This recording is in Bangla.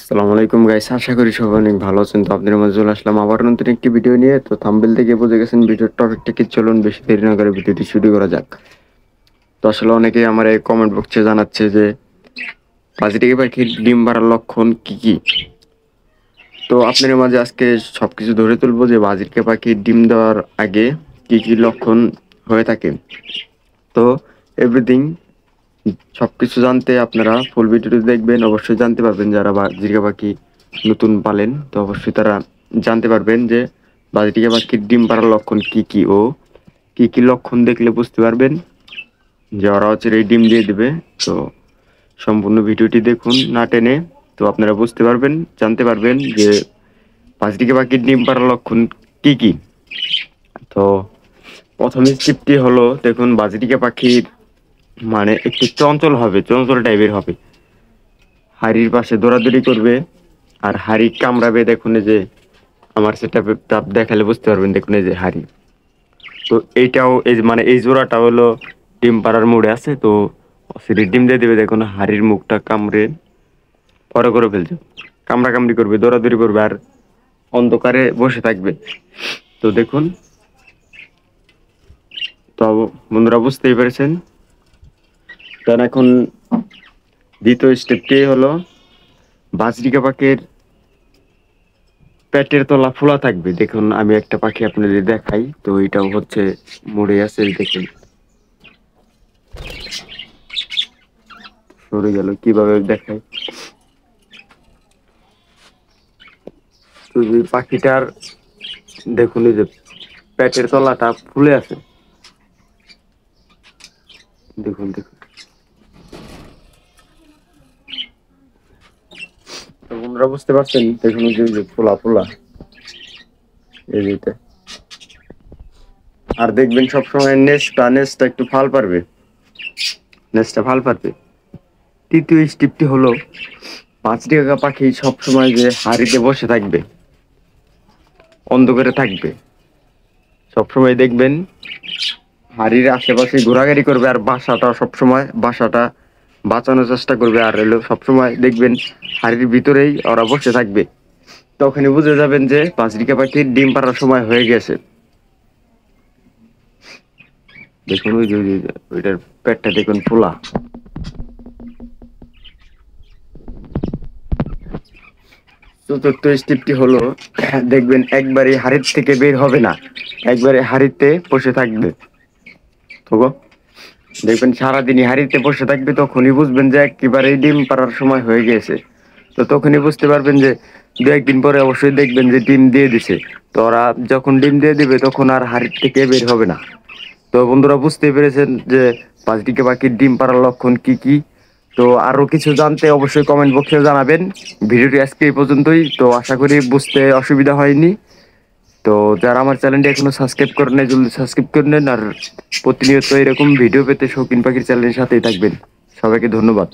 আসসালামু আলাইকুম গাইস, আশা করি সবাই অনেক ভালো আছেন। তো আপনাদের মাঝে চলে আসলাম আবার নতুন একটি ভিডিও নিয়ে। তো থাম্বনেল থেকে বুঝে গেছেন ভিডিওর টপিকটা কি। চলুন বেশি দেরি না করে ভিডিওটি শুরু করা যাক। তো আসলে অনেকেই আমার এই কমেন্ট বক্সে জানাচ্ছে যে বাজিটিকে পাখির ডিম পাড়ার লক্ষণ কি কি। তো আপনাদের মাঝে আজকে সবকিছু ধরে তুলবো যে বাজিটিকে পাখির ডিম দেওয়ার আগে কি কি লক্ষণ হয়ে থাকে। তো এভরিথিং সবকিছু জানতে আপনারা ফুল ভিডিওটি দেখবেন, অবশ্যই জানতে পারবেন। যারা জিরগা পাখি নতুন পালেন তো অবশ্যই তারা জানতে পারবেন যে বাজিটিকা পাখির ডিম পাড়ার লক্ষণ কি কি ও কি কি লক্ষণ দেখলে বুঝতে পারবেন যে ওরা হচ্ছে এই ডিম দিয়ে দিবে। তো সম্পূর্ণ ভিডিওটি দেখুন না টেনে, তো আপনারা বুঝতে পারবেন, জানতে পারবেন যে বাজিটিকা পাখির ডিম পাড়ার লক্ষণ কি কি। তো প্রথম স্টেপটি হলো, দেখুন বাজিটিকা পাখির মানে একটু চঞ্চল হবে, চঞ্চল টাইপের হবে, হাড়ির পাশে দৌড়াদৌড়ি করবে আর হাড়ি কামড়াবে। দেখুন এই যে আমার সেটা দেখালে বুঝতে পারবেন, দেখুন এই যে হাড়ি। তো এইটাও এই মানে এই জোড়াটা হলো ডিম পাড়ার মুড়ে আছে। তো সেটি ডিম দিয়ে দেবে, দেখুন হাড়ির মুখটা কামড়ে বড় করে ফেলছে, কামড়া কামড়ি করবে, দৌড়াদৌড়ি করবে আর অন্ধকারে বসে থাকবে। তো দেখুন, তো বন্ধুরা বুঝতেই পেরেছেন। কারণ এখন দ্বিতীয় স্টেপটি হলো বাজরিকা পাখির পেটের তলা ফোলা থাকবে। দেখুন আমি একটা পাখি আপনাদের দেখাই। তো এটাও হচ্ছে মরে আছে, দেখুন সরে গেল, কিভাবে দেখাই। তো এই পাখিটার দেখুন এই যে পেটের তলাটা ফুলে আছে, দেখুন দেখুন। তো বন্ধুরা বুঝতে পারছেন, দেখুন এই যে ফোলা ফোলা এই যেটা। আর দেখবেন সবসময় নেসটা একটু ফাল পারবে, নেসটা ফাল পারবে। তৃতীয় স্টেপটি হলো পাঁচটিকা পাখি সবসময় যে হাড়িতে বসে থাকবে, অন্ধকারে থাকবে, সবসময় দেখবেন হাড়ির আশেপাশে ঘোরাঘুরি করবে আর বাসাটা বাঁচানোর চেষ্টা করবে। আর হলো সবসময় দেখবেন হাড়ির ভিতরেই ওরা বসে থাকবে। তখনই বুঝে যাবেন যে পাঁচটিকা পাখির ডিম পাড়ার সময় হয়ে গেছে। দেখুন ওই যে ওইটার পেটটা দেখুন ফোলা। চতুর্থ স্টেপটি হলো, দেখবেন একবারে হাড়ির থেকে বের হবে না, একবারে হাড়িতে বসে থাকবে। তো দেখবেন সারাদিনই হাড়িতে বসে থাকবে, তখনই বুঝবেন যে একেবারে ডিম পাড়ার সময় হয়ে গেছে। তো তখনই বুঝতে পারবেন যে দু একদিন পরে অবশ্যই দেখবেন যে ডিম দিয়ে দিছে। তো ওরা যখন ডিম দিয়ে দিবে তখন আর হাড়ির থেকে বের হবে না। তো বন্ধুরা বুঝতেই পেরেছেন যে পাঁচটিকে পাখির ডিম পাড়ার লক্ষণ কি কি। তো আরো কিছু জানতে অবশ্যই কমেন্ট বক্সে জানাবেন। ভিডিওটি আজকে এই পর্যন্তই। তো আশা করি বুঝতে অসুবিধা হয়নি। তো যারা আমার চ্যানেলটি এখনো সাবস্ক্রাইব করেন নাই, জলদি সাবস্ক্রাইব করে নেন। আর প্রতিনিয়ত এরকম ভিডিও পেতে শৌখিন পাখির চ্যানেলের সাথেই থাকবেন। সবাইকে ধন্যবাদ।